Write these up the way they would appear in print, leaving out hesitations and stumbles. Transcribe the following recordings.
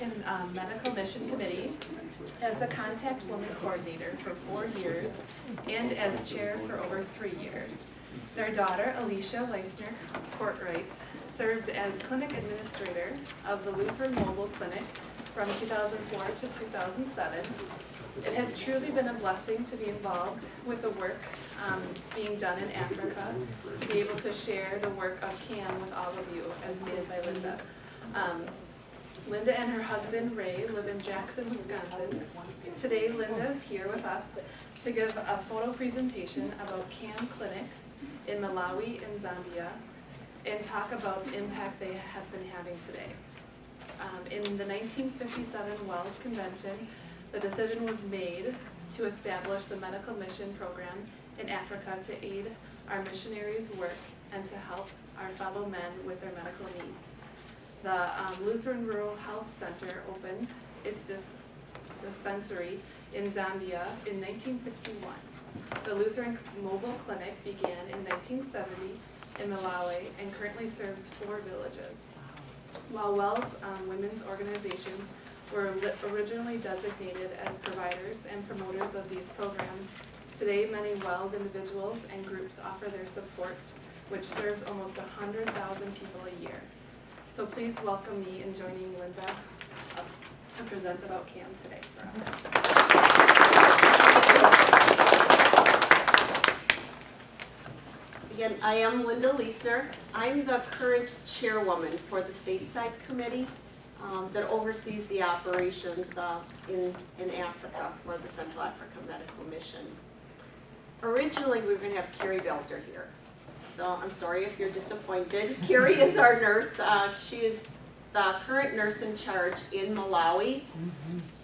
African Medical Mission Committee as the Contact Woman Coordinator for 4 years and as Chair for over 3 years. Their daughter, Alicia Liesener Courtright, served as Clinic Administrator of the Lutheran Mobile Clinic from 2004 to 2007. It has truly been a blessing to be involved with the work being done in Africa, to be able to share the work of CAMM with all of you, as stated by Linda. Linda and her husband, Ray, live in Jackson, Wisconsin. Today, Linda is here with us to give a photo presentation about CAMM clinics in Malawi and Zambia and talk about the impact they have been having today. In the 1957 WELS Convention, the decision was made to establish the medical mission program in Africa to aid our missionaries' work and to help our fellow men with their medical needs. The Lutheran Rural Health Center opened its dispensary in Zambia in 1961. The Lutheran Mobile Clinic began in 1970 in Malawi and currently serves 4 villages. While WELS women's organizations were originally designated as providers and promoters of these programs, today many WELS individuals and groups offer their support, which serves almost 100,000 people a year. So please welcome me in joining Linda to present about CAMM today for us. Again, I am Linda Liesener. I'm the current chairwoman for the stateside committee that oversees the operations in Africa for the Central African Medical Mission. Originally, we were going to have Carrie Belter here. So I'm sorry if you're disappointed. Carrie is our nurse. She is the current nurse in charge in Malawi.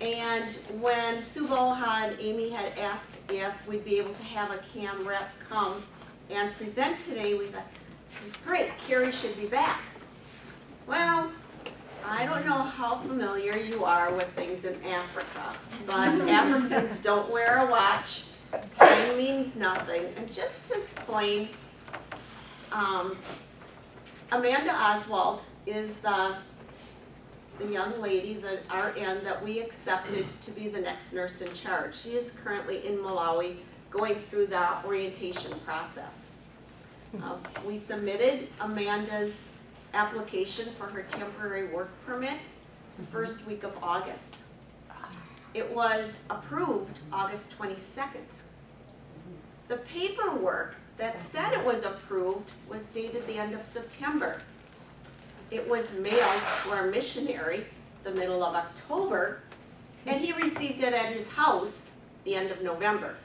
And when Suboha and Amy had asked if we'd be able to have a CAMM rep come and present today, we thought, this is great, Carrie should be back. Well, I don't know how familiar you are with things in Africa, but Africans don't wear a watch. Time means nothing. And just to explain, Amanda Oswald is the young lady, the RN that we accepted to be the next nurse in charge. She is currently in Malawi going through the orientation process. We submitted Amanda's application for her temporary work permit the first week of August. It was approved August 22nd. The paperwork that said it was approved was dated the end of September. It was mailed to our missionary the middle of October, and he received it at his house the end of November.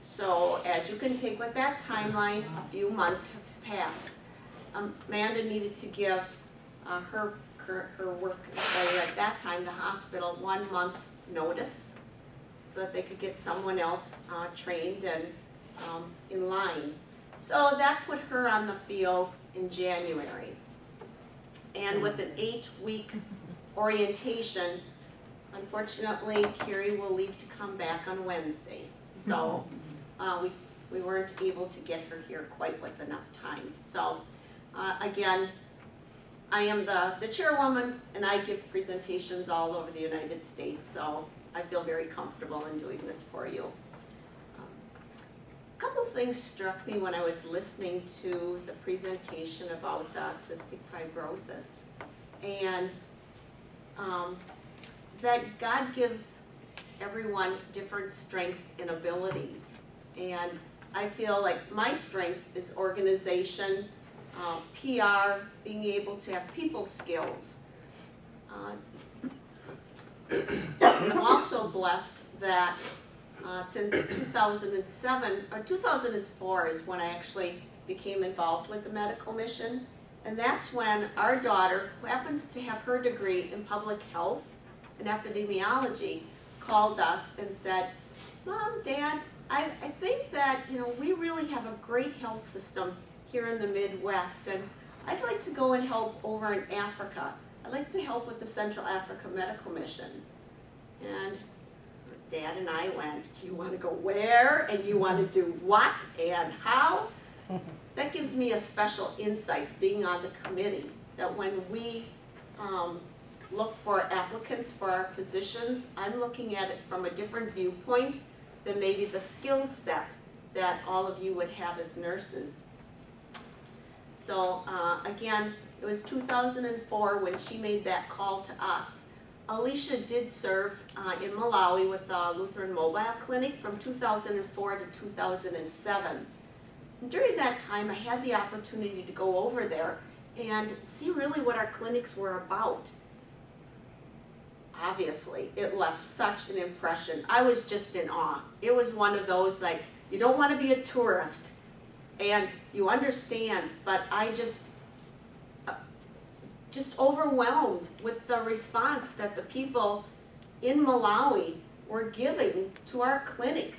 So as you can take with that timeline, a few months have passed. Amanda needed to give her work employer at that time, the hospital, 1 month notice so that they could get someone else trained and in line. So that put her on the field in January. And with an 8-week orientation, unfortunately, Carrie will leave to come back on Wednesday. So we weren't able to get her here quite with enough time. So again, I am the chairwoman, and I give presentations all over the United States, so I feel very comfortable in doing this for you. A couple things struck me when I was listening to the presentation about cystic fibrosis, and that God gives everyone different strengths and abilities. And I feel like my strength is organization, PR, being able to have people skills. I'm also blessed that since 2007, or 2004 is when I actually became involved with the medical mission. And that's when our daughter, who happens to have her degree in public health and epidemiology, called us and said, Mom, Dad, I think that we really have a great health system here in the Midwest, and I'd like to go and help over in Africa. I'd like to help with the Central Africa Medical Mission. And Dad and I went, you want to go where, and you want to do what, and how? That gives me a special insight being on the committee, that when we look for applicants for our positions, I'm looking at it from a different viewpoint than maybe the skill set that all of you would have as nurses. So again, it was 2004 when she made that call to us. Alicia did serve in Malawi with the Lutheran Mobile Clinic from 2004 to 2007. And during that time, I had the opportunity to go over there and see really what our clinics were about. Obviously, it left such an impression. I was just in awe. It was one of those, like, you don't want to be a tourist, and you understand, but I just overwhelmed with the response that the people in Malawi were giving to our clinic,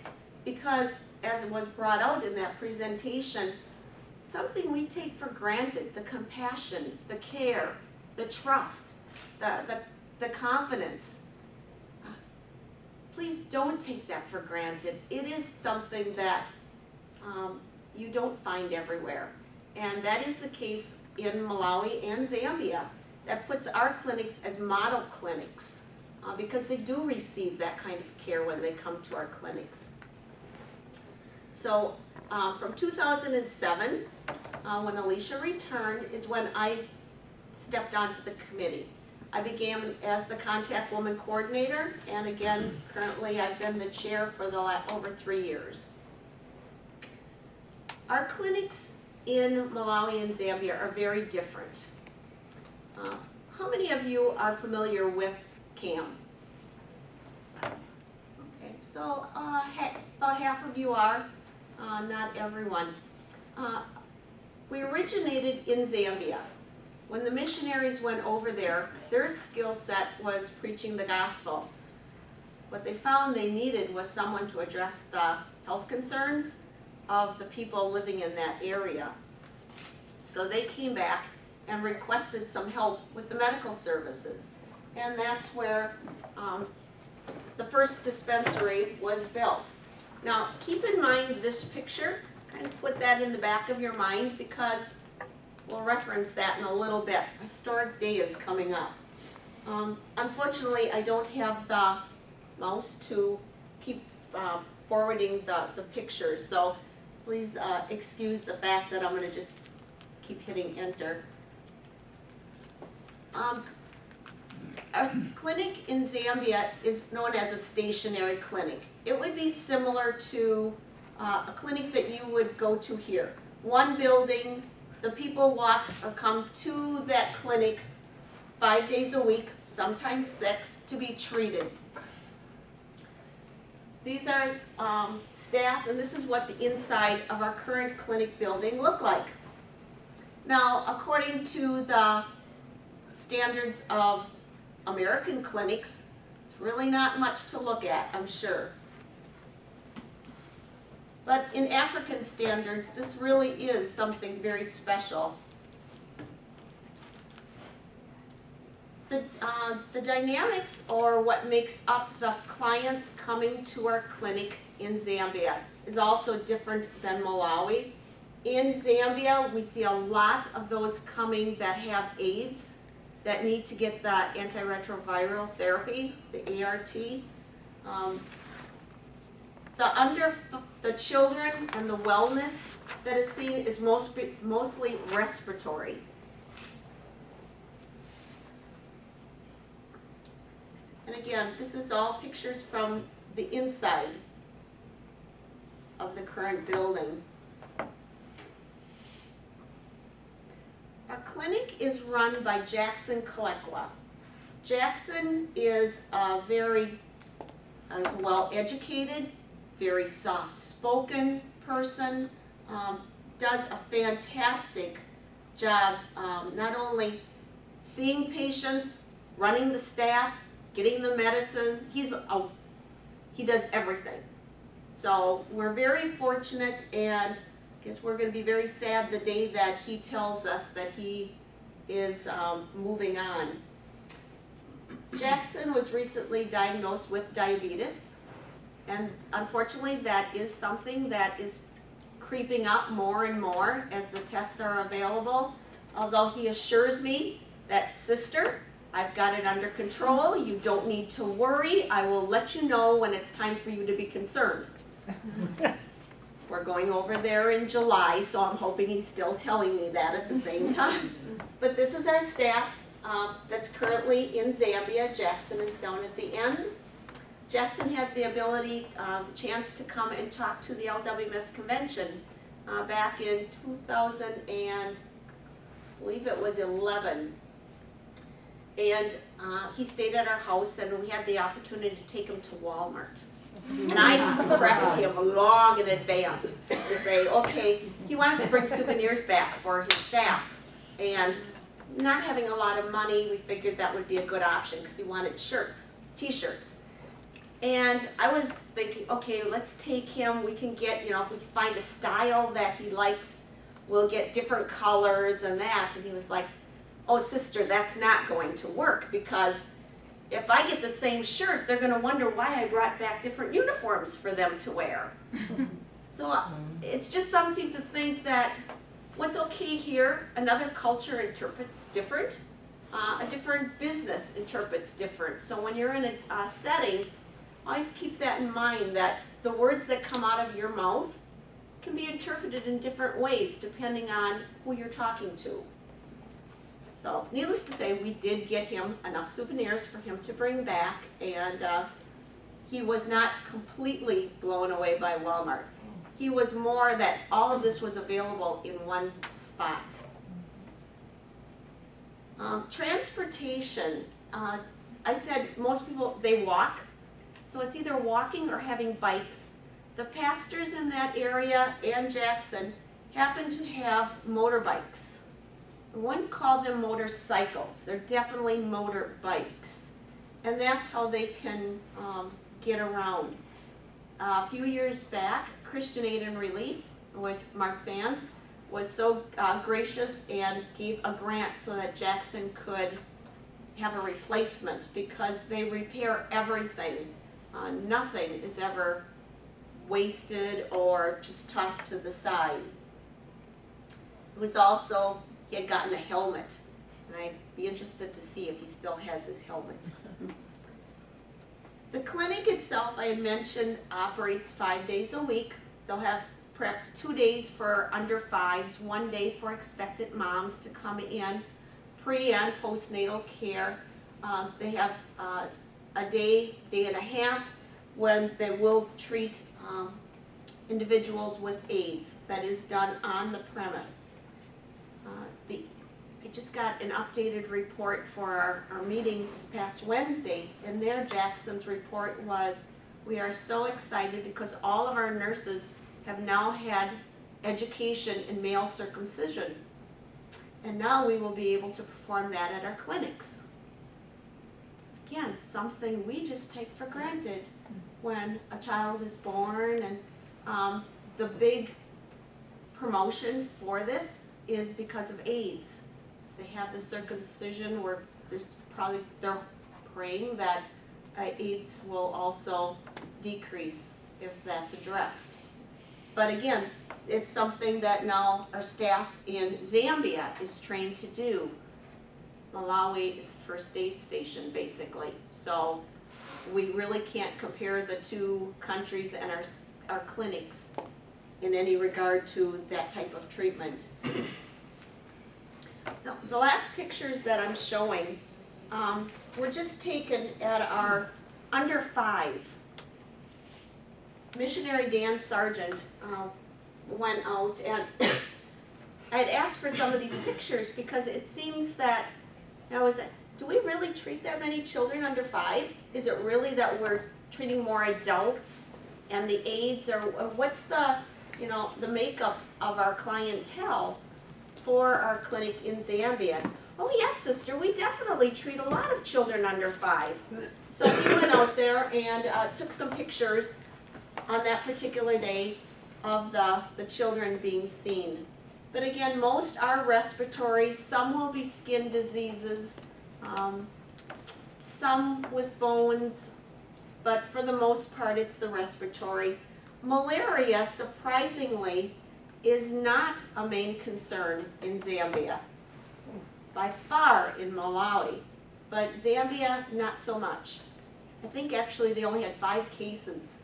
because as it was brought out in that presentation, something we take for granted, the compassion, the care, the trust, the confidence. Please don't take that for granted. It is something that you don't find everywhere. And that is the case in Malawi and Zambia. That puts our clinics as model clinics because they do receive that kind of care when they come to our clinics. So from 2007, when Alicia returned, is when I stepped onto the committee. I began as the contact woman coordinator, and again, currently I've been the chair for the over 3 years. Our clinics in Malawi and Zambia are very different. How many of you are familiar with CAMM? Okay, so about half of you are, not everyone. We originated in Zambia. When the missionaries went over there, their skill set was preaching the gospel. What they found they needed was someone to address the health concerns of the people living in that area. So they came back and requested some help with the medical services. And that's where the first dispensary was built. Now, keep in mind this picture, kind of put that in the back of your mind, because we'll reference that in a little bit. Historic Day is coming up. Unfortunately, I don't have the mouse to keep forwarding the pictures, so please excuse the fact that I'm going to just keep hitting enter. Our clinic in Zambia is known as a stationary clinic. It would be similar to a clinic that you would go to here. One building, the people walk or come to that clinic 5 days a week, sometimes 6, to be treated. These are staff, and this is what the inside of our current clinic building look like. Now, according to the standards of American clinics, it's really not much to look at, I'm sure. But in African standards, this really is something very special. The dynamics, or what makes up the clients coming to our clinic in Zambia, is also different than Malawi. In Zambia, we see a lot of those coming that have AIDS, that need to get the antiretroviral therapy, the ART. The children and the wellness that is seen is mostly respiratory. And again, this is all pictures from the inside of the current building. Our clinic is run by Jackson Kalekwa. Jackson is a very well-educated, very soft-spoken person, does a fantastic job not only seeing patients, running the staff, getting the medicine. He does everything. So we're very fortunate, and I guess we're going to be very sad the day that he tells us that he is moving on. Jackson was recently diagnosed with diabetes, and unfortunately that is something that is creeping up more and more as the tests are available, although he assures me that, sister, I've got it under control. You don't need to worry. I will let you know when it's time for you to be concerned. We're going over there in July, so I'm hoping he's still telling me that at the same time. But this is our staff that's currently in Zambia. Jackson is down at the end. Jackson had the ability, chance to come and talk to the LWMS convention back in 2000 and I believe it was 11. And he stayed at our house, and we had the opportunity to take him to Walmart. And I prepped him long in advance to say, okay, he wanted to bring souvenirs back for his staff. And not having a lot of money, we figured that would be a good option because he wanted shirts, t-shirts. And I was thinking, okay, let's take him, we can get, if we can find a style that he likes, we'll get different colors and that. And he was like, oh sister, that's not going to work, because if I get the same shirt, they're going to wonder why I brought back different uniforms for them to wear. So it's just something to think that what's okay here, another culture interprets different, a different business interprets different. So when you're in a setting, always keep that in mind, that the words that come out of your mouth can be interpreted in different ways depending on who you're talking to. So needless to say, we did get him enough souvenirs for him to bring back, and he was not completely blown away by Walmart. He was more that all of this was available in one spot. Transportation, I said most people, they walk. So it's either walking or having bikes. The pastors in that area and Jackson happen to have motorbikes. I wouldn't call them motorcycles. They're definitely motorbikes. And that's how they can get around. A few years back, Christian Aid and Relief, with Mark Vance, was so gracious and gave a grant so that Jackson could have a replacement, because they repair everything. Nothing is ever wasted or just tossed to the side. It was also, he had gotten a helmet, and I'd be interested to see if he still has his helmet. The clinic itself, I had mentioned, operates 5 days a week. They'll have perhaps 2 days for under 5s, 1 day for expectant moms to come in, pre and postnatal care. They have a day, day and a half, when they will treat individuals with AIDS. That is done on the premise. I just got an updated report for our meeting this past Wednesday, and there Jackson's report was, we are so excited because all of our nurses have now had education in male circumcision. And now we will be able to perform that at our clinics. Again, something we just take for granted when a child is born, and the big promotion for this is because of AIDS. They have the circumcision where they're praying that AIDS will also decrease if that's addressed. But again, it's something that now our staff in Zambia is trained to do. Malawi is first aid station, basically. So we really can't compare the two countries and our clinics in any regard to that type of treatment. The last pictures that I'm showing were just taken at our under 5. Missionary Dan Sargent went out, and I had asked for some of these pictures because it seems that, do we really treat that many children under 5? Is it really that we're treating more adults and the AIDS, or what's the makeup of our clientele for our clinic in Zambia? Oh yes, sister, we definitely treat a lot of children under 5. So we went out there and took some pictures on that particular day of the children being seen. But again, most are respiratory, some will be skin diseases, some with bones, but for the most part it's the respiratory. Malaria, surprisingly, is not a main concern in Zambia. By far in Malawi, but Zambia, not so much. I think actually they only had 5 cases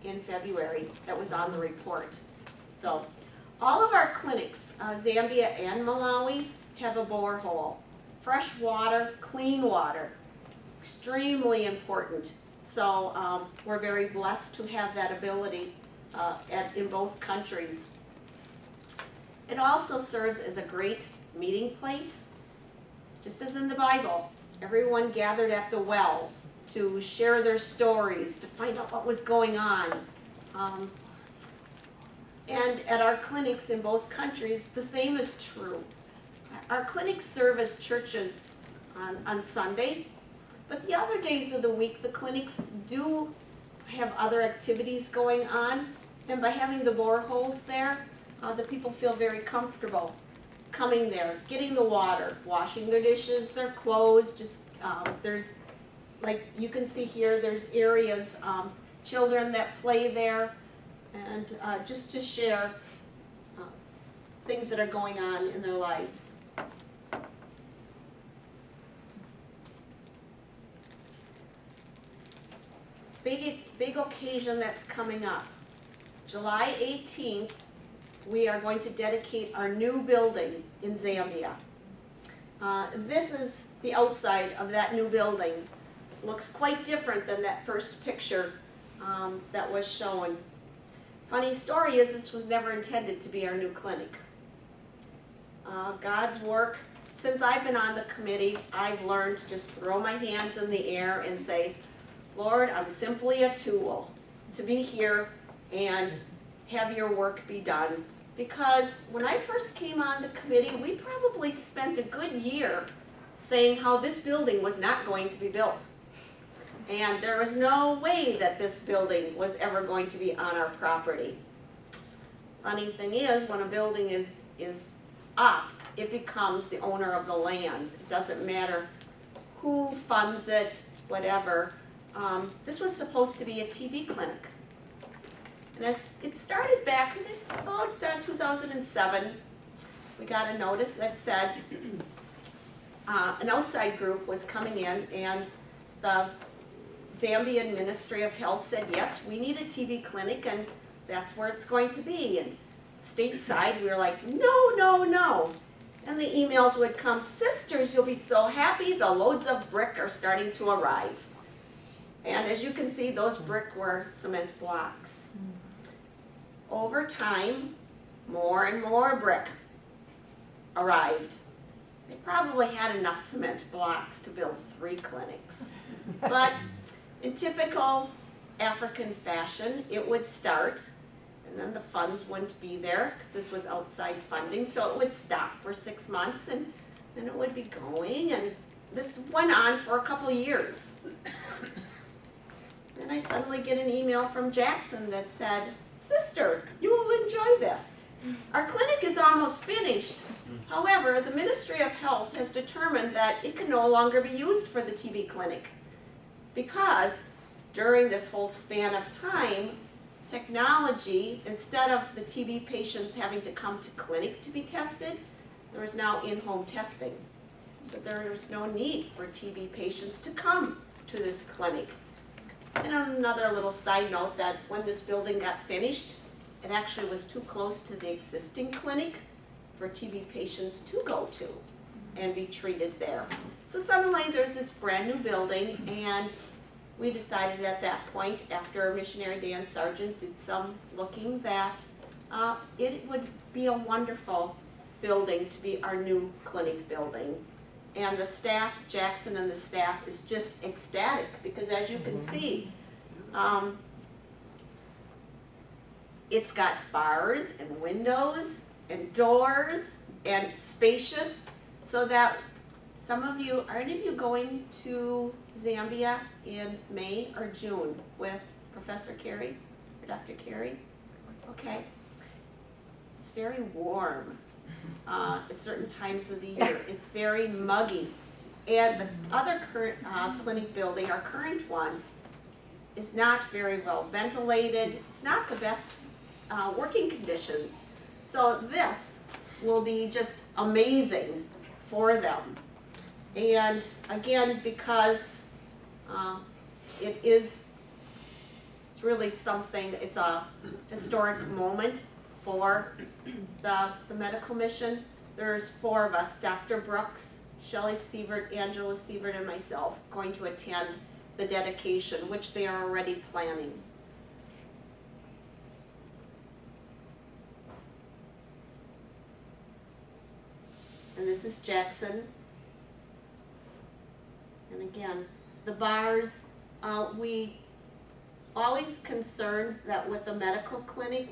in February that was on the report. So all of our clinics, Zambia and Malawi, have a borehole. Fresh water, clean water, extremely important. So we're very blessed to have that ability in both countries. It also serves as a great meeting place, just as in the Bible. Everyone gathered at the well to share their stories, to find out what was going on. And at our clinics in both countries, the same is true. Our clinics serve as churches on Sunday, but the other days of the week, the clinics do have other activities going on, and by having the boreholes there, the people feel very comfortable coming there, getting the water, washing their dishes, their clothes. Just there's, like you can see here, there's areas, children that play there, and just to share things that are going on in their lives. Big occasion that's coming up. July 18th, we are going to dedicate our new building in Zambia. This is the outside of that new building. Looks quite different than that first picture that was shown. Funny story is this was never intended to be our new clinic. God's work, since I've been on the committee, I've learned to just throw my hands in the air and say, Lord, I'm simply a tool to be here and have your work be done. Because when I first came on the committee, we probably spent a good year saying how this building was not going to be built. And there was no way that this building was ever going to be on our property. Funny thing is, when a building is up, it becomes the owner of the land. It doesn't matter who funds it, whatever. This was supposed to be a TB clinic. And as it started back in about 2007, we got a notice that said an outside group was coming in, and the Zambian Ministry of Health said, yes, we need a TB clinic, and that's where it's going to be. And stateside, we were like, no, no, no. And the emails would come, sisters, you'll be so happy, the loads of brick are starting to arrive. And as you can see, those brick were cement blocks. Over time, more and more brick arrived. They probably had enough cement blocks to build 3 clinics. But in typical African fashion, it would start, and then the funds wouldn't be there because this was outside funding, so it would stop for 6 months, and then it would be going, and this went on for a couple of years. Then I suddenly get an email from Jackson that said, sister, you will enjoy this. Our clinic is almost finished. However, the Ministry of Health has determined that it can no longer be used for the TB clinic because during this whole span of time, technology, instead of the TB patients having to come to clinic to be tested, there is now in-home testing. So there is no need for TB patients to come to this clinic. And another little side note that when this building got finished, it actually was too close to the existing clinic for TB patients to go to and be treated there. So suddenly there's this brand new building, and we decided at that point, after missionary Dan Sargent did some looking, that it would be a wonderful building to be our new clinic building. And the staff, Jackson and the staff, is just ecstatic because as you can see, it's got bars and windows and doors and spacious, so that some of you, are any of you going to Zambia in May or June with Professor Carey or Dr. Carey? Okay. It's very warm. At certain times of the year. It's very muggy. And the other current clinic building, our current one, is not very well ventilated. It's not the best working conditions. So this will be just amazing for them. And again, because it's really something, it's a historic moment for the medical mission. There's 4 of us, Dr. Brooks, Shelley Sievert, Angela Sievert, and myself, going to attend the dedication, which they are already planning. And this is Jackson. And again, the bars, we always concerned that with the medical clinic,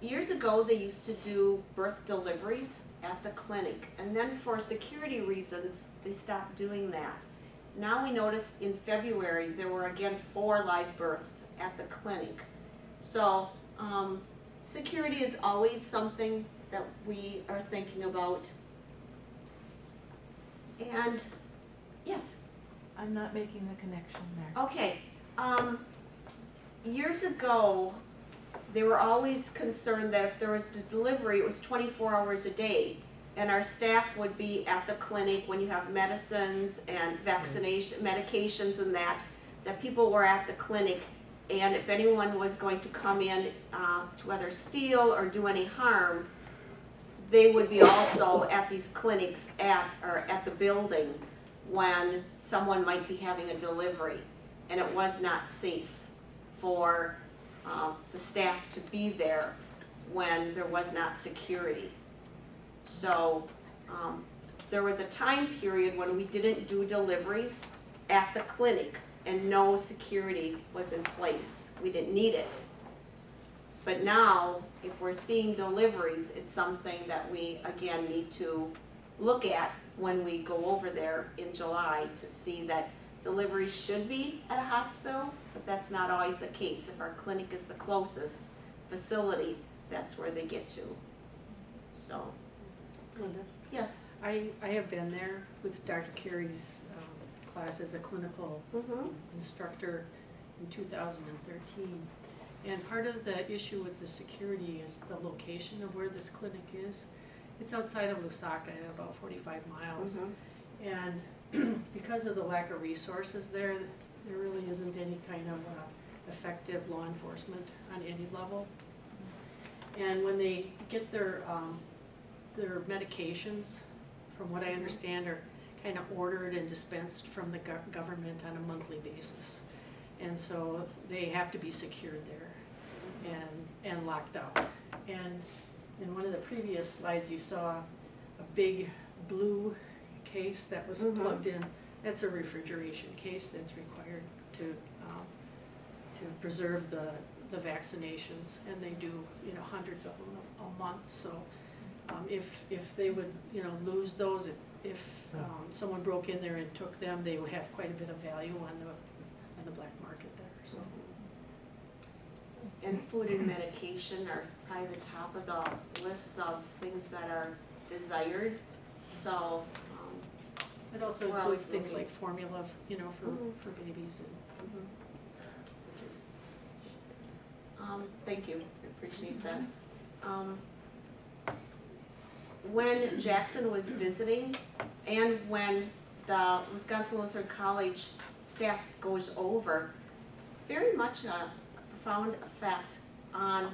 years ago they used to do birth deliveries at the clinic, and then for security reasons they stopped doing that. Now we noticed in February there were again 4 live births at the clinic. So security is always something that we are thinking about. And yes? I'm not making the connection there. Okay. Years ago, they were always concerned that if there was a delivery, it was 24 hours a day. And our staff would be at the clinic when you have medicines and vaccination, medications and that people were at the clinic. And if anyone was going to come in to either steal or do any harm, they would be also at these clinics at the building when someone might be having a delivery. And it was not safe for the staff to be there when there was not security. So there was a time period when we didn't do deliveries at the clinic and no security was in place. We didn't need it. But now, if we're seeing deliveries, it's something that we, again, need to look at when we go over there in July to see that deliveries should be at a hospital, but that's not always the case. If our clinic is the closest facility, that's where they get to. So, Linda? yes? I have been there with Dr. Carey's class as a clinical instructor in 2013. And part of the issue with the security is the location of where this clinic is. It's outside of Lusaka, about 45 miles. And because of the lack of resources there really isn't any kind of effective law enforcement on any level. And when they get their medications, from what I understand, are kind of ordered and dispensed from the government on a monthly basis. And so they have to be secured there and locked up. And in one of the previous slides you saw a big blue case that was plugged in. That's a refrigeration case that's required to preserve the vaccinations, and they do hundreds of them a month. So if they would lose those, if someone broke in there and took them, they would have quite a bit of value on the black market there. So. And food and medication are probably the top of the lists of things that are desired. So it also includes things like formula, for babies and. Which is, thank you. I appreciate that. When Jackson was visiting, and when the Wisconsin Lutheran College staff goes over, very much a profound effect on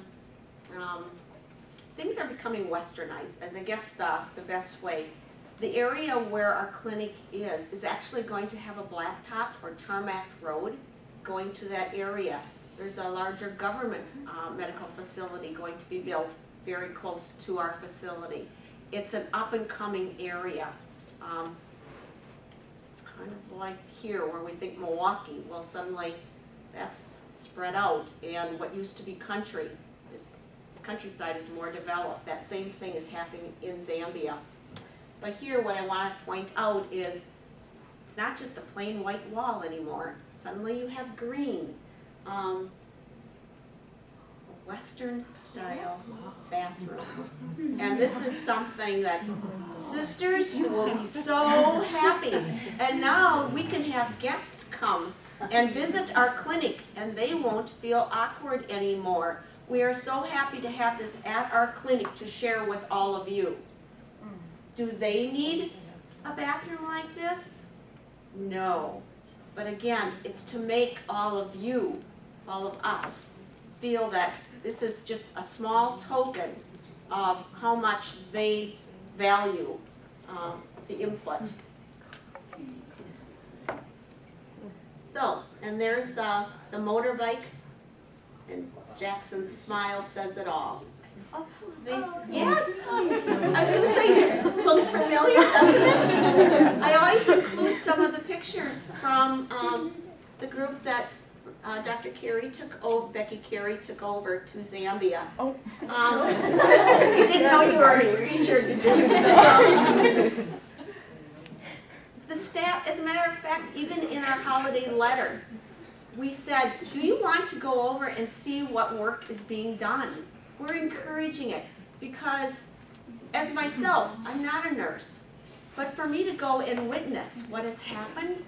things are becoming westernized, as I guess the best way. The area where our clinic is actually going to have a blacktop or tarmac road going to that area. There's a larger government medical facility going to be built very close to our facility. It's an up-and-coming area. It's kind of like here where we think Milwaukee. Well, suddenly that's spread out, and what used to be countryside is more developed. That same thing is happening in Zambia. But here, what I want to point out is it's not just a plain white wall anymore. Suddenly you have green. A Western style bathroom. And this is something that, sisters, you will be so happy. And now we can have guests come and visit our clinic, and they won't feel awkward anymore. We are so happy to have this at our clinic to share with all of you. Do they need a bathroom like this? No. But again, it's to make all of you, all of us, feel that this is just a small token of how much they value the input. So, and there's the motorbike, and Jackson's smile says it all. Yes, I was going to say, it looks familiar, doesn't it? I always include some of the pictures from the group that Dr. Carey Becky Carey took over to Zambia. Oh. You didn't know you were featured, did you? The staff, as a matter of fact, even in our holiday letter, we said, do you want to go over and see what work is being done? We're encouraging it because, as myself, I'm not a nurse, but for me to go and witness what has happened,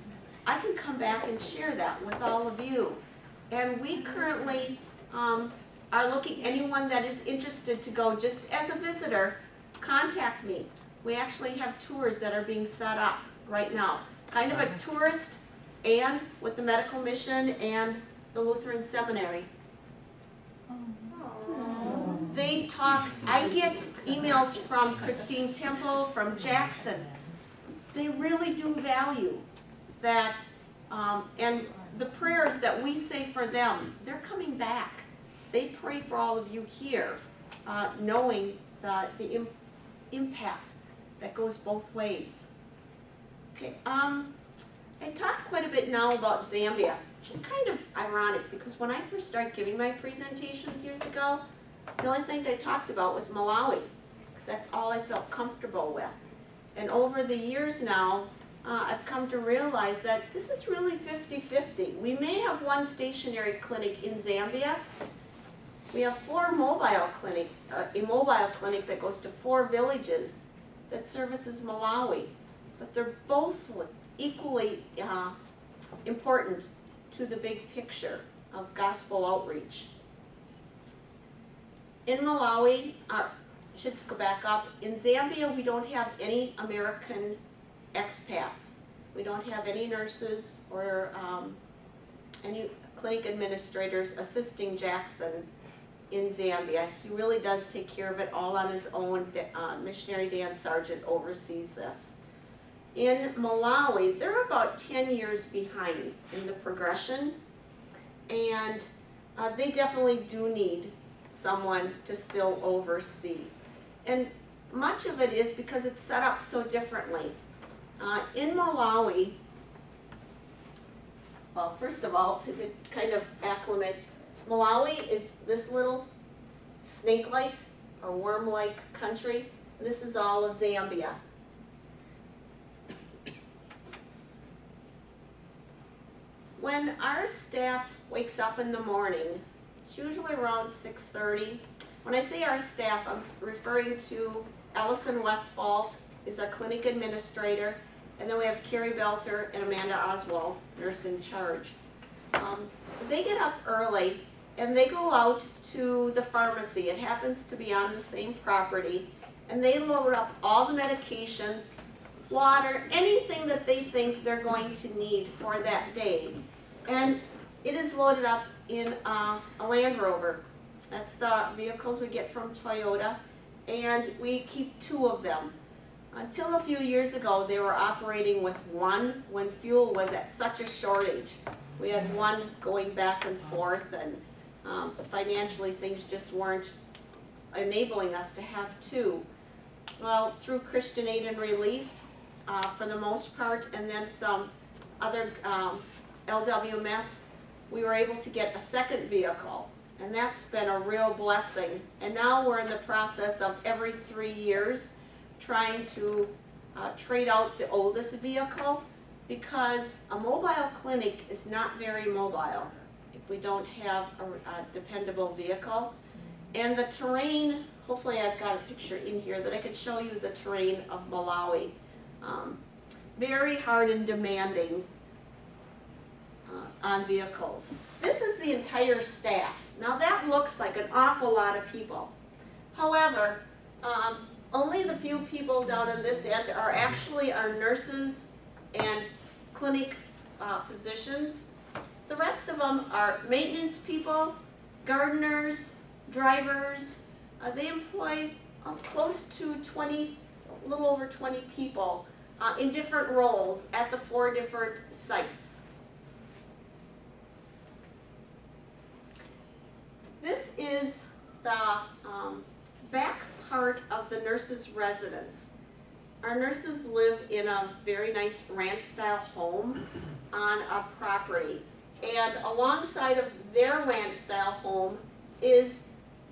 I can come back and share that with all of you. And we currently are looking, anyone that is interested to go just as a visitor, contact me. We actually have tours that are being set up right now. Kind of a tourist and with the medical mission and the Lutheran Seminary. They talk, I get emails from Christine Temple, from Jackson. They really do value that, and the prayers that we say for them, they're coming back. They pray for all of you here, knowing that the impact that goes both ways. Okay, I talked quite a bit now about Zambia, which is kind of ironic because when I first started giving my presentations years ago, the only thing I talked about was Malawi, because that's all I felt comfortable with. And over the years now, I've come to realize that this is really 50-50. We may have one stationary clinic in Zambia. We have a mobile clinic that goes to 4 villages that services Malawi. But they're both equally important to the big picture of gospel outreach. In Malawi, I should go back up, in Zambia we don't have any American expats. We don't have any nurses or any clinic administrators assisting Jackson in Zambia. He really does take care of it all on his own. Missionary Dan Sargent oversees this. In Malawi, they're about 10 years behind in the progression, and they definitely do need someone to still oversee. And much of it is because it's set up so differently. In Malawi, well, first of all, to kind of acclimate, Malawi is this little snake-like or worm-like country. This is all of Zambia. When our staff wakes up in the morning, it's usually around 6:30. When I say our staff, I'm referring to Ellison Westfalt is our clinic administrator, and then we have Carrie Belter and Amanda Oswald, nurse in charge. They get up early and they go out to the pharmacy. It happens to be on the same property, and they load up all the medications, water, anything that they think they're going to need for that day. And it is loaded up in a Land Rover. That's the vehicles we get from Toyota, and we keep 2 of them. Until a few years ago, they were operating with 1 when fuel was at such a shortage. We had 1 going back and forth, and financially things just weren't enabling us to have 2. Well, through Christian Aid and Relief, for the most part, and then some other LWMS, we were able to get a second vehicle, and that's been a real blessing. And now we're in the process of every 3 years trying to trade out the oldest vehicle, because a mobile clinic is not very mobile if we don't have a dependable vehicle. And the terrain, hopefully I've got a picture in here that I could show you the terrain of Malawi. Very hard and demanding on vehicles. This is the entire staff. Now that looks like an awful lot of people. However, Only the few people down on this end are actually our nurses and clinic physicians. The rest of them are maintenance people, gardeners, drivers. They employ close to 20, a little over 20 people in different roles at the 4 different sites. This is the back part of the nurses' residence. Our nurses live in a very nice ranch-style home on a property. And alongside of their ranch-style home is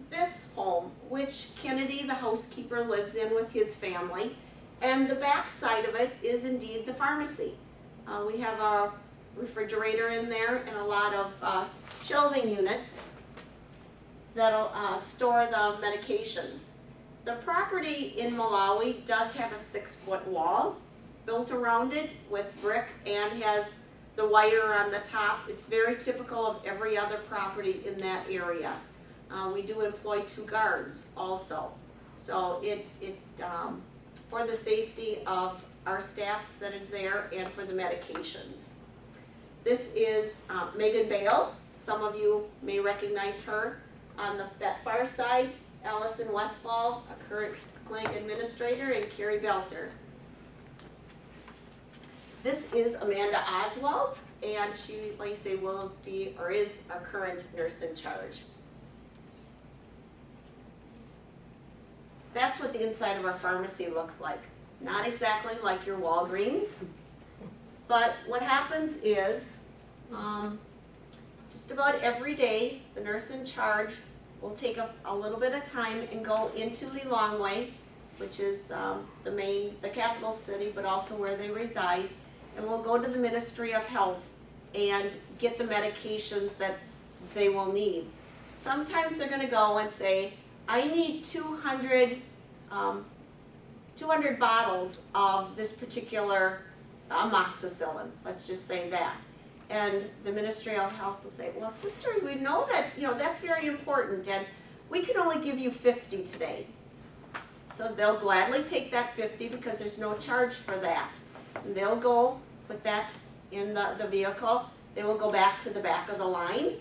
this home, which Kennedy, the housekeeper, lives in with his family. And the back side of it is indeed the pharmacy. We have a refrigerator in there and a lot of shelving units that'll store the medications. The property in Malawi does have a 6-foot wall built around it with brick and has the wire on the top. It's very typical of every other property in that area. We do employ 2 guards also. So for the safety of our staff that is there and for the medications. This is Megan Bale. Some of you may recognize her. On that far side, Allison Westfall, a current clinic administrator, and Carrie Belter. This is Amanda Oswald, and she, like I say, will be or is our current nurse in charge. That's what the inside of our pharmacy looks like. Not exactly like your Walgreens, but what happens is just about every day the nurse in charge will take a little bit of time and go into Lilongwe, which is the capital city, but also where they reside, and we'll go to the Ministry of Health and get the medications that they will need. Sometimes they're going to go and say, I need 200 bottles of this particular amoxicillin, let's just say that. And the Ministry of Health will say, well, sister, we know that, that's very important, and we can only give you 50 today. So they'll gladly take that 50 because there's no charge for that. And they'll go put that in the vehicle. They will go back to the back of the line,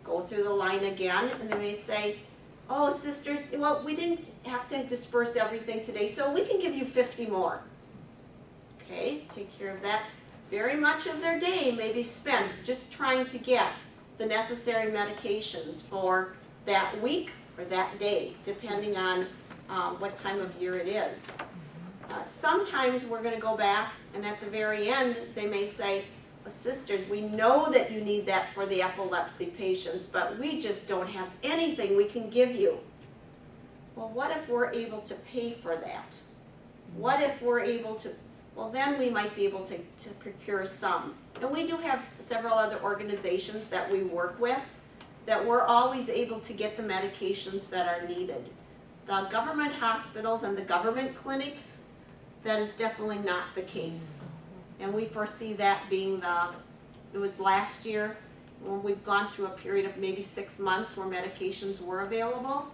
go through the line again, and they may say, oh, sisters, well, we didn't have to disperse everything today, so we can give you 50 more. Okay, take care of that. Very much of their day may be spent just trying to get the necessary medications for that week or that day, depending on what time of year it is. Sometimes we're going to go back, and at the very end, they may say, well, sisters, we know that you need that for the epilepsy patients, but we just don't have anything we can give you. Well, what if we're able to pay for that? What if we're able to? Well, then we might be able to procure some. And we do have several other organizations that we work with that we're always able to get the medications that are needed. The government hospitals and the government clinics, that is definitely not the case. And we foresee that being it was last year when we've gone through a period of maybe 6 months where medications were available.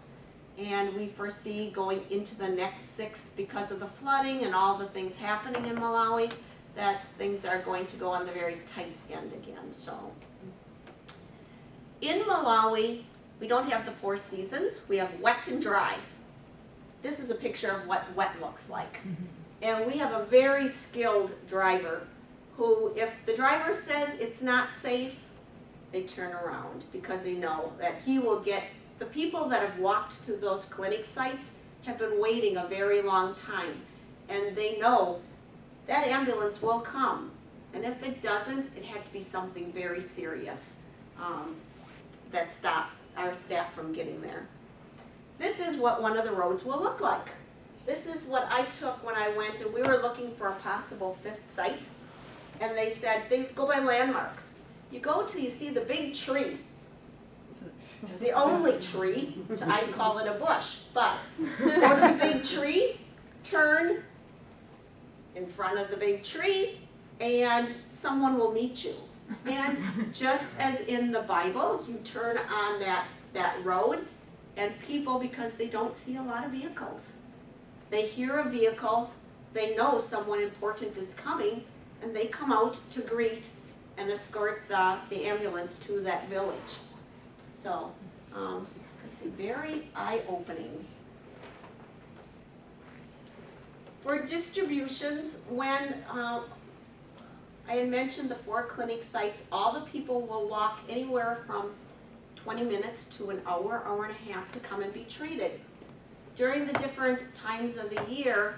And we foresee going into the next 6 because of the flooding and all the things happening in Malawi, that things are going to go on the very tight end again. So in Malawi, we don't have the 4 seasons. We have wet and dry. This is a picture of what wet looks like. And we have a very skilled driver who, if the driver says it's not safe, they turn around because they know that he will get. The people that have walked to those clinic sites have been waiting a very long time, and they know that ambulance will come. And if it doesn't, it had to be something very serious that stopped our staff from getting there. This is what one of the roads will look like. This is what I took when I went, and we were looking for a possible 5th site, and they said, they go by landmarks. You go till you see the big tree. It's the only tree, so I'd call it a bush, but go to the big tree, turn in front of the big tree, and someone will meet you. And just as in the Bible, you turn on that road, and people, because they don't see a lot of vehicles, they hear a vehicle, they know someone important is coming, and they come out to greet and escort the ambulance to that village. So, let's see, very eye-opening. For distributions, when I had mentioned the 4 clinic sites, all the people will walk anywhere from 20 minutes to an hour, hour and a half to come and be treated. During the different times of the year,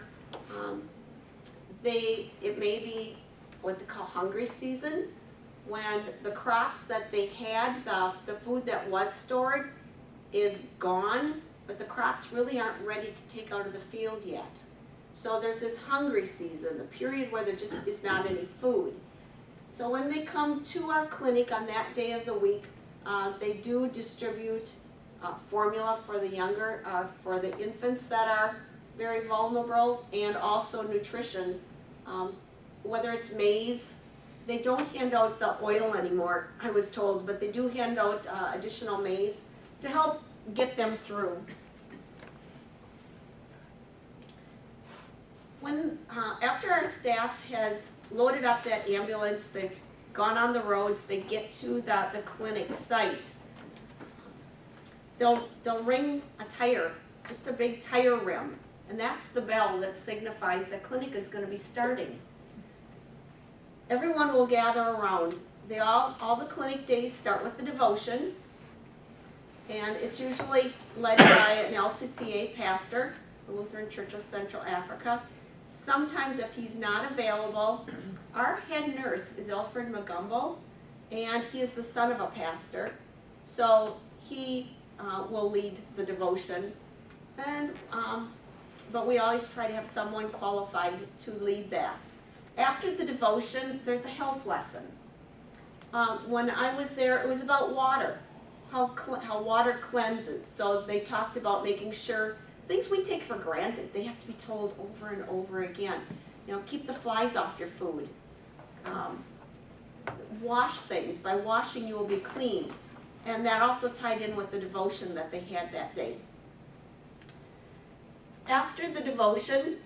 it may be what they call hungry season, when the crops that they had, the food that was stored is gone, but the crops really aren't ready to take out of the field yet. So there's this hungry season, the period where there just is not any food. So when they come to our clinic on that day of the week, they do distribute formula for the younger, for the infants that are very vulnerable, and also nutrition. Whether it's maize, they don't hand out the oil anymore, I was told, but they do hand out additional maize to help get them through. When, after our staff has loaded up that ambulance, they've gone on the roads, they get to the clinic site, they'll ring a tire, just a big tire rim, and that's the bell that signifies the clinic is going to be starting. Everyone will gather around. All the clinic days start with the devotion, and it's usually led by an LCCA pastor, the Lutheran Church of Central Africa. Sometimes if he's not available, our head nurse is Alfred Magumbo, and he is the son of a pastor, so he will lead the devotion. And, but we always try to have someone qualified to lead that. After the devotion, there's a health lesson. When I was there, it was about water, how water cleanses. So they talked about making sure things we take for granted, they have to be told over and over again. You know, keep the flies off your food. Wash things. By washing, you will be clean. And that also tied in with the devotion that they had that day. After the devotion,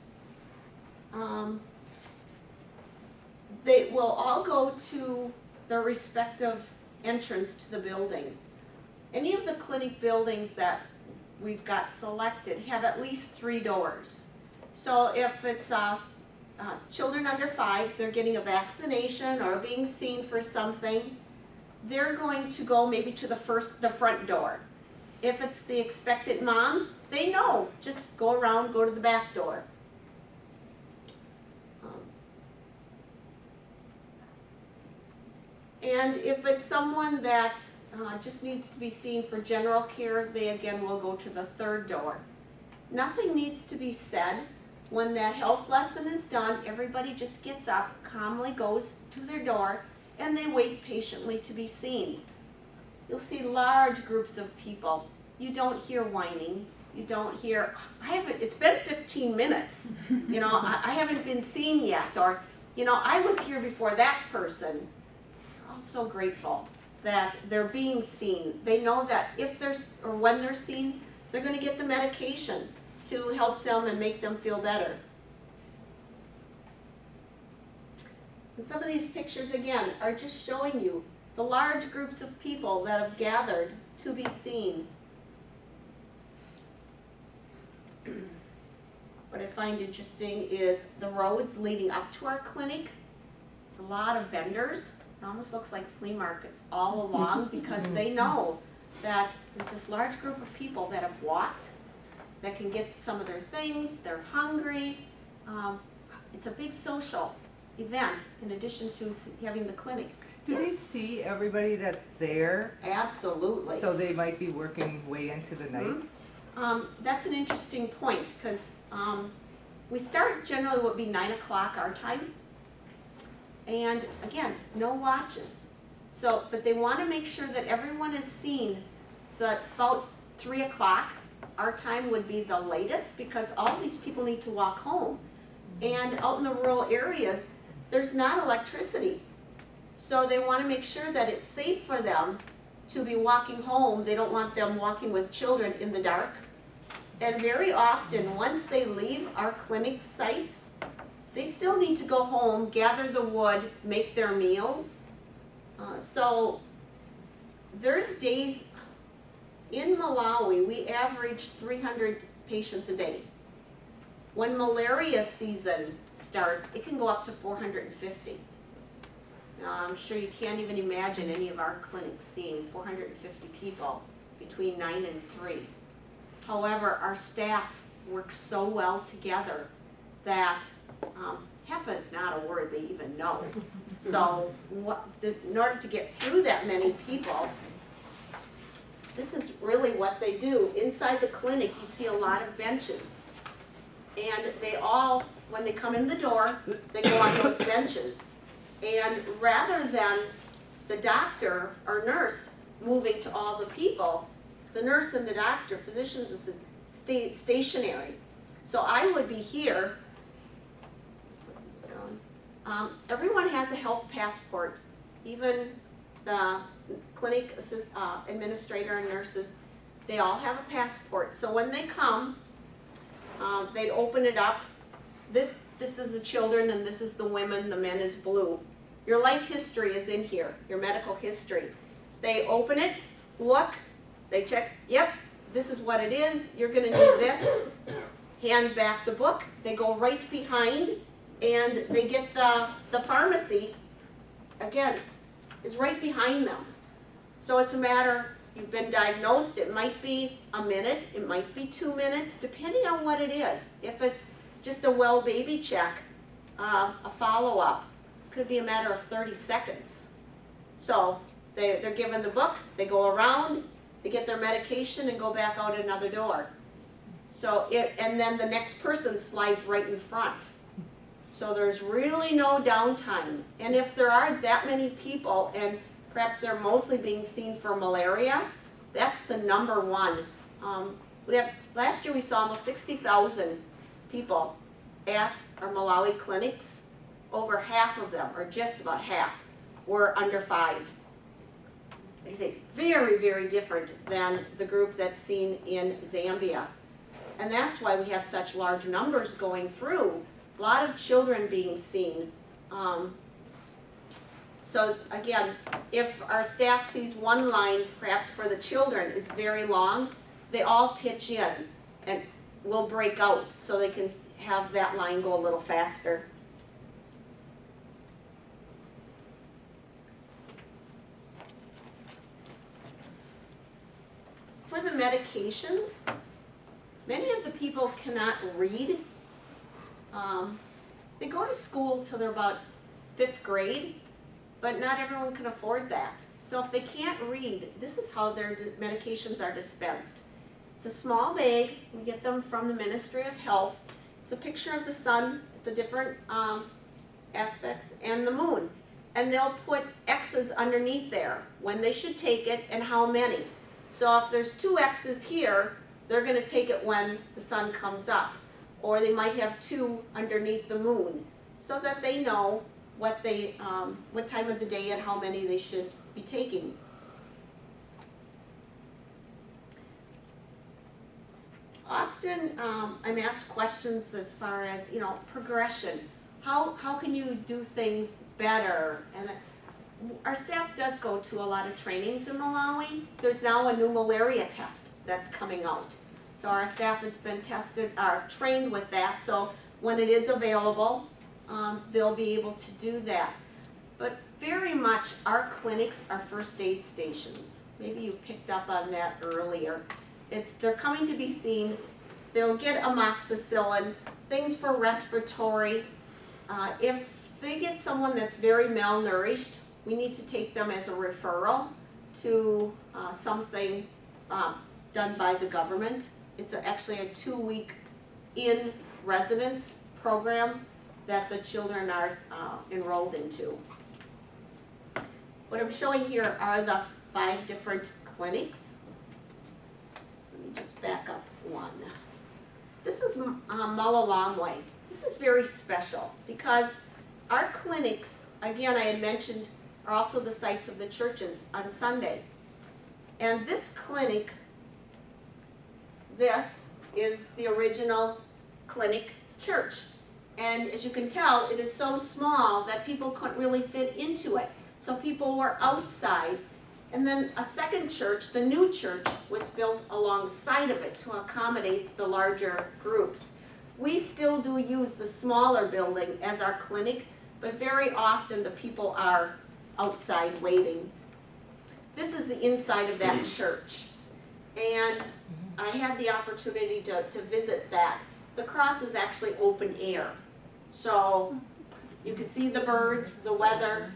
they will all go to their respective entrance to the building. Any of the clinic buildings that we've got selected have at least 3 doors. So if it's children under 5, they're getting a vaccination or being seen for something, they're going to go maybe to the front door. If it's the expectant moms, they know, just go around, go to the back door. And if it's someone that just needs to be seen for general care, they again will go to the 3rd door. Nothing needs to be said. When that health lesson is done, everybody just gets up, calmly goes to their door, and they wait patiently to be seen. You'll see large groups of people. You don't hear whining. You don't hear, it's been 15 minutes. You know, I haven't been seen yet. Or, you know, I was here before that person. They're all so grateful that they're being seen. They know that when they're seen, they're going to get the medication to help them and make them feel better. And some of these pictures, again, are just showing you the large groups of people that have gathered to be seen. What I find interesting is the roads leading up to our clinic. There's a lot of vendors. It almost looks like flea markets all along because they know that there's this large group of people that have walked, that can get some of their things, they're hungry. It's a big social event in addition to having the clinic. Do they see everybody that's there? Absolutely. So they might be working way into the night? That's an interesting point because we start generally what would be 9 o'clock our time. And again, no watches. So, but they want to make sure that everyone is seen. So about 3 o'clock, our time would be the latest because all these people need to walk home. And out in the rural areas, there's not electricity. So they want to make sure that it's safe for them to be walking home. They don't want them walking with children in the dark. And very often, once they leave our clinic sites, they still need to go home, gather the wood, make their meals. So there's days in Malawi, we average 300 patients a day. When malaria season starts, it can go up to 450. Now, I'm sure you can't even imagine any of our clinics seeing 450 people between 9 and 3. However, our staff works so well together that HEPA is not a word they even know. So in order to get through that many people, this is really what they do. Inside the clinic, you see a lot of benches. And they all, when they come in the door, they go on those benches. And rather than the doctor or nurse moving to all the people, the nurse and the doctor, physicians, is stationary. So I would be here. Everyone has a health passport, even the clinic administrator and nurses, they all have a passport. So when they come, they open it up. This is the children and this is the women, the men is blue. Your life history is in here, your medical history. They open it, look, they check, yep, this is what it is, you're gonna need this. Hand back the book, they go right behind and they get the pharmacy, again, is right behind them. So it's a matter, you've been diagnosed, it might be a minute, it might be 2 minutes, depending on what it is. If it's just a well baby check, a follow-up, could be a matter of 30 seconds. So they're given the book, they go around, they get their medication and go back out another door. So and then the next person slides right in front. So there's really no downtime. And if there are that many people, and perhaps they're mostly being seen for malaria, that's the number one. Last year we saw almost 60,000 people at our Malawi clinics. Over half of them, or just about half, were under 5. They say very, very different than the group that's seen in Zambia. And that's why we have such large numbers going through. A lot of children being seen. So again, if our staff sees one line, perhaps for the children, is very long, they all pitch in and will break out so they can have that line go a little faster. For the medications, many of the people cannot read. They go to school till they're about 5th grade, but not everyone can afford that. So if they can't read, this is how their medications are dispensed. It's a small bag. We get them from the Ministry of Health. It's a picture of the sun, the different aspects, and the moon. And they'll put X's underneath there, when they should take it and how many. So if there's 2 X's here, they're going to take it when the sun comes up. Or they might have 2 underneath the moon, so that they know what time of the day and how many they should be taking. Often I'm asked questions as far as, progression. How can you do things better? And our staff does go to a lot of trainings in Malawi. There's now a new malaria test that's coming out. So our staff has been trained with that. So when it is available, they'll be able to do that. But very much our clinics are first aid stations. Maybe you picked up on that earlier. They're coming to be seen. They'll get amoxicillin, things for respiratory. If they get someone that's very malnourished, we need to take them as a referral to something done by the government. It's actually a 2-week in-residence program that the children are enrolled into. What I'm showing here are the 5 different clinics. Let me just back up one. This is Malalamwe. This is very special because our clinics, again, I had mentioned, are also the sites of the churches on Sunday. And this clinic, this is the original clinic church. And as you can tell, it is so small that people couldn't really fit into it. So people were outside. And then a second church, the new church, was built alongside of it to accommodate the larger groups. We still do use the smaller building as our clinic, but very often the people are outside waiting. This is the inside of that church. And I had the opportunity to visit that. The cross is actually open air. So you can see the birds, the weather.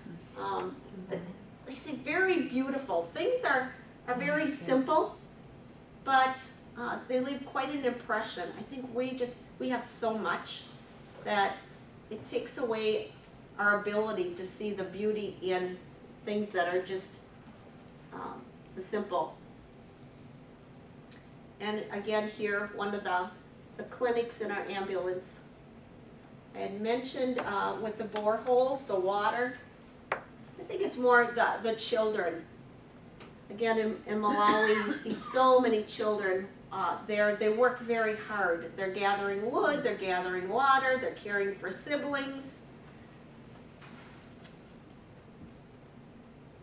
They say very beautiful. Things are very simple, but they leave quite an impression. I think we have so much that it takes away our ability to see the beauty in things that are just the simple. And again here, one of the clinics in our ambulance. I had mentioned with the boreholes, the water. I think it's more the children. Again, in Malawi, you see so many children there. They work very hard. They're gathering wood, they're gathering water, they're caring for siblings.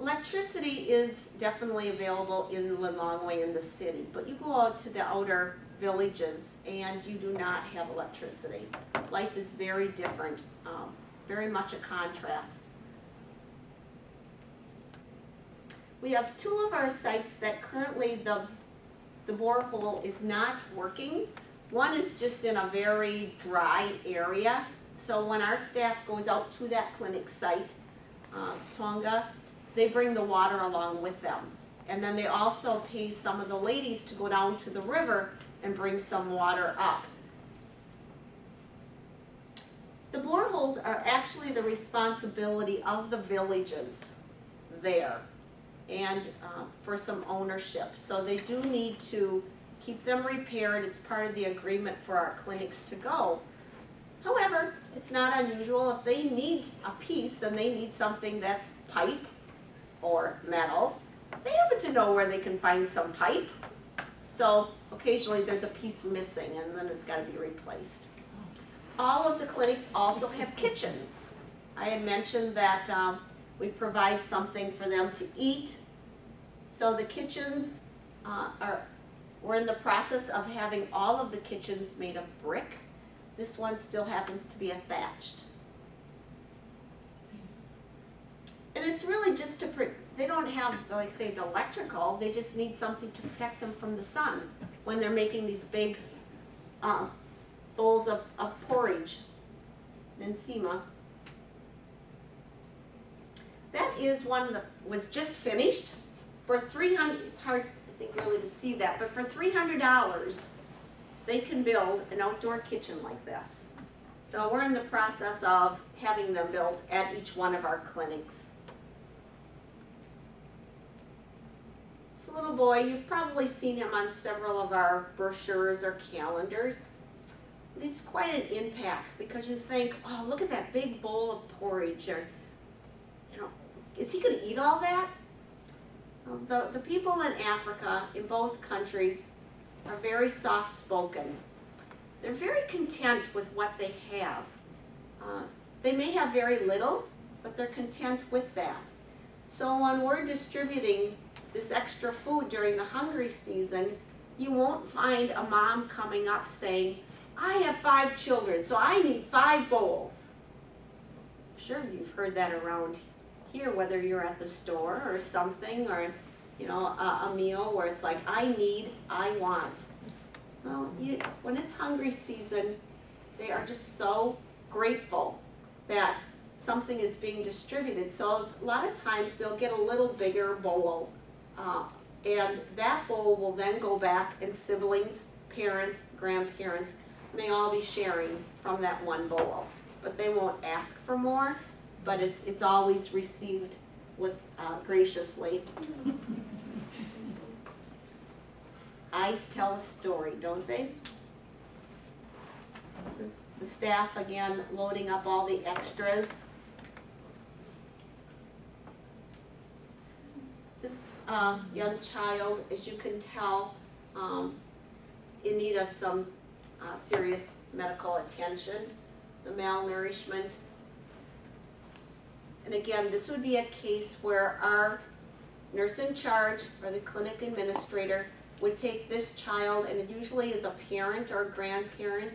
Electricity is definitely available in Lilongwe in the city, but you go out to the outer villages and you do not have electricity. Life is very different, very much a contrast. We have two of our sites that currently the borehole is not working. One is just in a very dry area, so when our staff goes out to that clinic site, Tonga, they bring the water along with them. And then they also pay some of the ladies to go down to the river and bring some water up. The boreholes are actually the responsibility of the villages there and for some ownership. So they do need to keep them repaired. It's part of the agreement for our clinics to go. However, it's not unusual if they need a piece and they need something that's pipe or metal, they happen to know where they can find some pipe. So occasionally there's a piece missing and then it's got to be replaced. All of the clinics also have kitchens. I had mentioned that we provide something for them to eat. So the kitchens we're in the process of having all of the kitchens made of brick. This one still happens to be a thatched. And it's really just they don't have, like say, the electrical, they just need something to protect them from the sun when they're making these big bowls of porridge, ensima. That is one that was just finished for $300, it's hard, I think, really to see that, but for $300, they can build an outdoor kitchen like this. So we're in the process of having them built at each one of our clinics. This little boy, you've probably seen him on several of our brochures or calendars. Leaves quite an impact because you think, oh, look at that big bowl of porridge, or, you know, is he going to eat all that? The people in Africa, in both countries, are very soft-spoken. They're very content with what they have. They may have very little, but they're content with that. So when we're distributing this extra food during the hungry season, you won't find a mom coming up saying, I have 5 children, so I need 5 bowls. I'm sure you've heard that around here, whether you're at the store or something, or you know, a meal where it's like, I need, I want. Well, when it's hungry season, they are just so grateful that something is being distributed. So a lot of times they'll get a little bigger bowl, and that bowl will then go back, and siblings, parents, grandparents may all be sharing from that one bowl. But they won't ask for more, but it's always received with graciously. Eyes tell a story, don't they? This is the staff again loading up all the extras. This young child, as you can tell, in need of some serious medical attention, the malnourishment. And again, this would be a case where our nurse in charge or the clinic administrator would take this child, and it usually is a parent or a grandparent.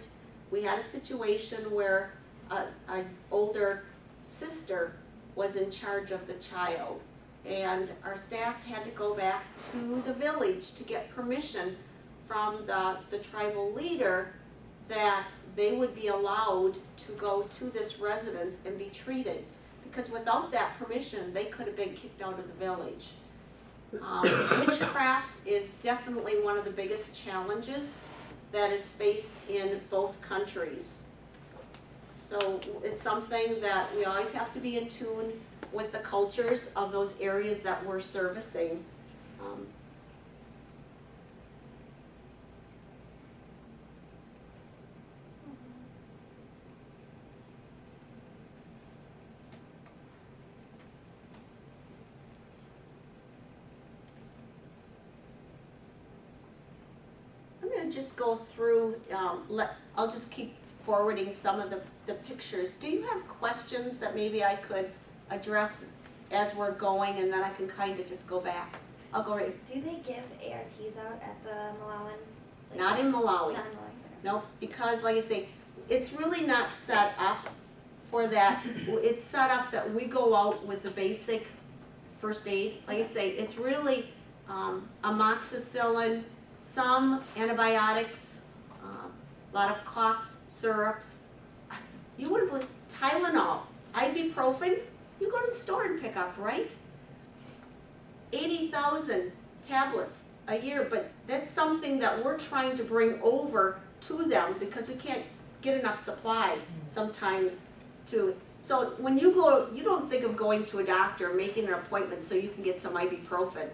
We had a situation where an older sister was in charge of the child, and our staff had to go back to the village to get permission from the tribal leader that they would be allowed to go to this residence and be treated. Because without that permission, they could have been kicked out of the village. Witchcraft is definitely one of the biggest challenges that is faced in both countries. So it's something that we always have to be in tune with the cultures of those areas that we're servicing. I'm going to just go through, I'll just keep forwarding some of the pictures. Do you have questions that maybe I could address as we're going, and then I can kind of just go back? I'll go right. Do they give ARTs out at the Malawan? Not in Malawi. Not in Malawi. Nope, because like I say, it's really not set up for that. It's set up that we go out with the basic first aid. Like I say, it's really amoxicillin, some antibiotics, a lot of cough syrups. You wouldn't believe Tylenol, ibuprofen, you go to the store and pick up, right? 80,000 tablets a year, but that's something that we're trying to bring over to them because we can't get enough supply sometimes to. So when you go, you don't think of going to a doctor, making an appointment so you can get some ibuprofen,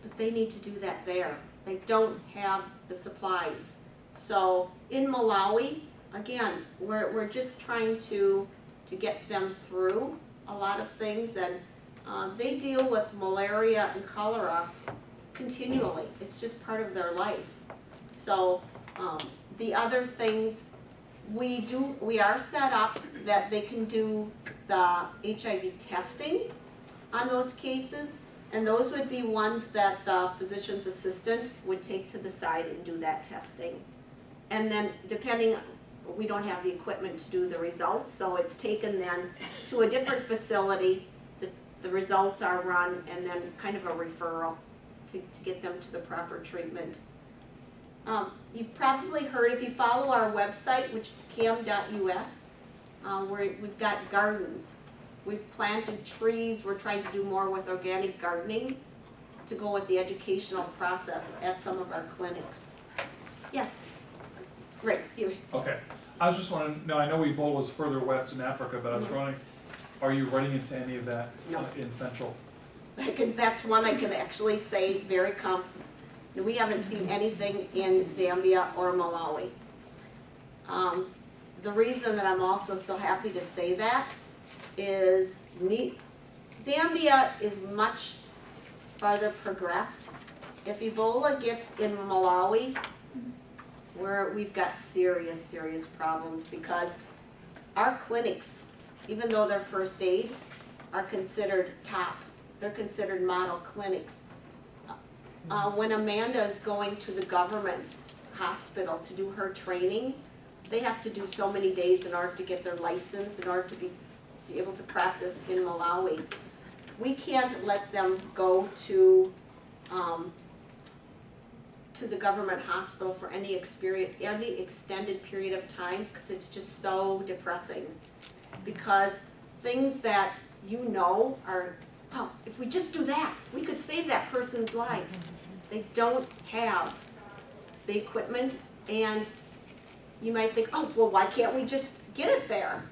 but they need to do that there. They don't have the supplies. So in Malawi, again, we're just trying to get them through a lot of things, and they deal with malaria and cholera continually. It's just part of their life. So the other things we are set up that they can do the HIV testing on those cases, and those would be ones that the physician's assistant would take to the side and do that testing. And then depending, we don't have the equipment to do the results, so it's taken then to a different facility. The results are run, and then kind of a referral to get them to the proper treatment. You've probably heard, if you follow our website, which is CAMM.us, we've got gardens. We've planted trees. We're trying to do more with organic gardening to go with the educational process at some of our clinics. Yes? Great. You. Okay. I was just wanting to know, I know Ebola was further west in Africa, but I was wondering, are you running into any of that in Central? That's one I could actually say very confidently. We haven't seen anything in Zambia or Malawi. The reason that I'm also so happy to say that is Zambia is much farther progressed. If Ebola gets in Malawi, we've got serious, serious problems because our clinics, even though they're first aid, are considered top. They're considered model clinics. When Amanda is going to the government hospital to do her training, they have to do so many days in order to get their license, in order to be able to practice in Malawi. We can't let them go to the government hospital for any extended period of time because it's just so depressing. Because things that you know are, well, if we just do that, we could save that person's life. They don't have the equipment, and you might think, oh, well, why can't we just get it there?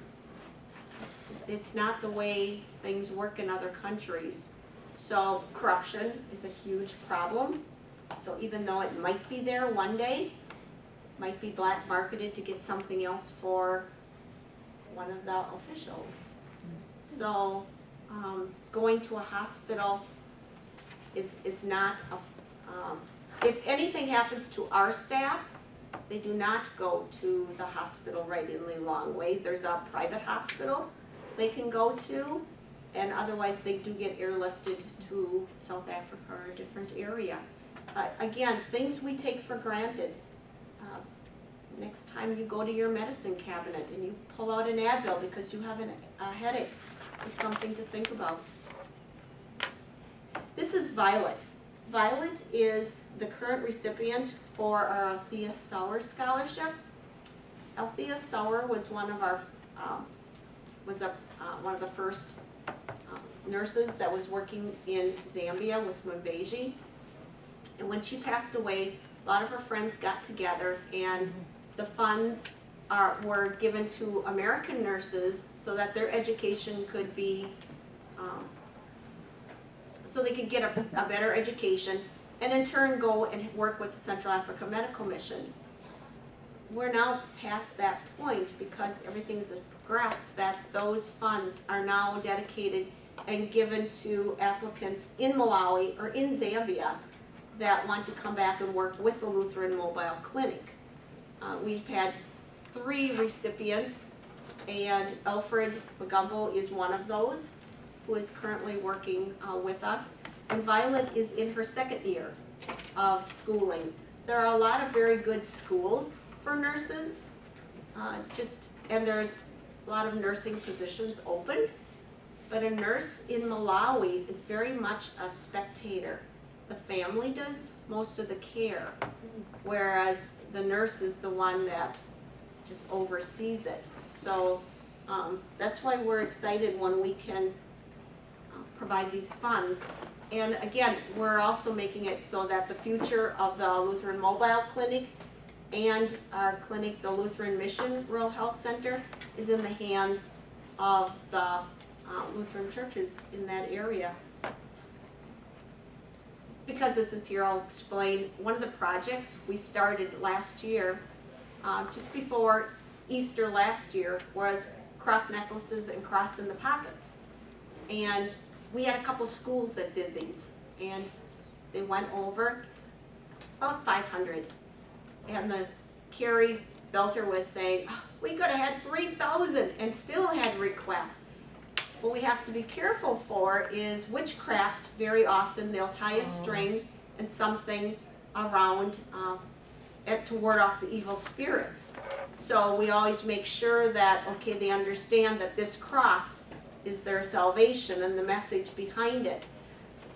It's not the way things work in other countries. So corruption is a huge problem. So even though it might be there one day, might be black marketed to get something else for one of the officials. So going to a hospital is not If anything happens to our staff, they do not go to the hospital right in Lilongwe. There's a private hospital they can go to, and otherwise they do get airlifted to South Africa or a different area. Again, things we take for granted. Next time you go to your medicine cabinet and you pull out an Advil because you have a headache, it's something to think about. This is Violet. Violet is the current recipient for our Althea Sauer Scholarship. Althea Sauer was one of our one of the first nurses that was working in Zambia with Mbeji. And when she passed away, a lot of her friends got together and the funds were given to American nurses so that their education could be, so they could get a better education and in turn go and work with the Central Africa Medical Mission. We're now past that point because everything's progressed, that those funds are now dedicated and given to applicants in Malawi or in Zambia that want to come back and work with the Lutheran Mobile Clinic. We've had 3 recipients, and Alfred Bagumbo is one of those who is currently working with us. And Violet is in her 2nd year of schooling. There are a lot of very good schools for nurses, and there's a lot of nursing positions open, but a nurse in Malawi is very much a spectator. The family does most of the care, whereas the nurse is the one that just oversees it. So that's why we're excited when we can provide these funds. And again, we're also making it so that the future of the Lutheran Mobile Clinic and our clinic, the Lutheran Mission Rural Health Center, is in the hands of the Lutheran churches in that area. Because this is here, I'll explain. One of the projects we started last year, just before Easter last year, was cross necklaces and cross in the pockets. And we had a couple schools that did these, and they went over about 500. And the Carrie Belter was saying, oh, we could have had 3,000 and still had requests. What we have to be careful for is witchcraft. Very often they'll tie a string and something around to ward off the evil spirits. So we always make sure that, okay, they understand that this cross is their salvation and the message behind it.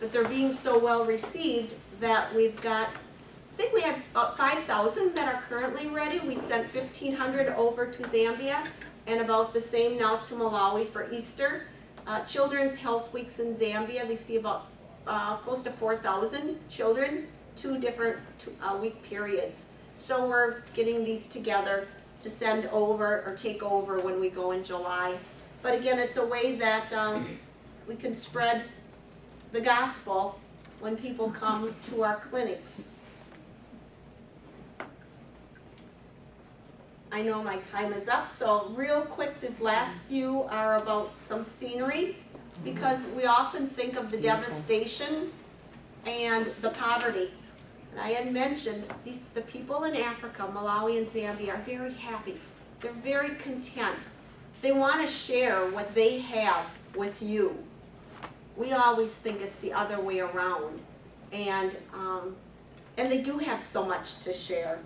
But they're being so well received that we've got, I think we had about 5,000 that are currently ready. We sent 1,500 over to Zambia and about the same now to Malawi for Easter. Children's Health Weeks in Zambia, they see about close to 4,000 children, 2 different week periods. So we're getting these together to send over or take over when we go in July. But again, it's a way that we can spread the gospel when people come to our clinics. I know my time is up, so real quick, these last few are about some scenery, because we often think of the devastation and the poverty. And I had mentioned the people in Africa, Malawi and Zambia, are very happy. They're very content. They want to share what they have with you. We always think it's the other way around. And they do have so much to share.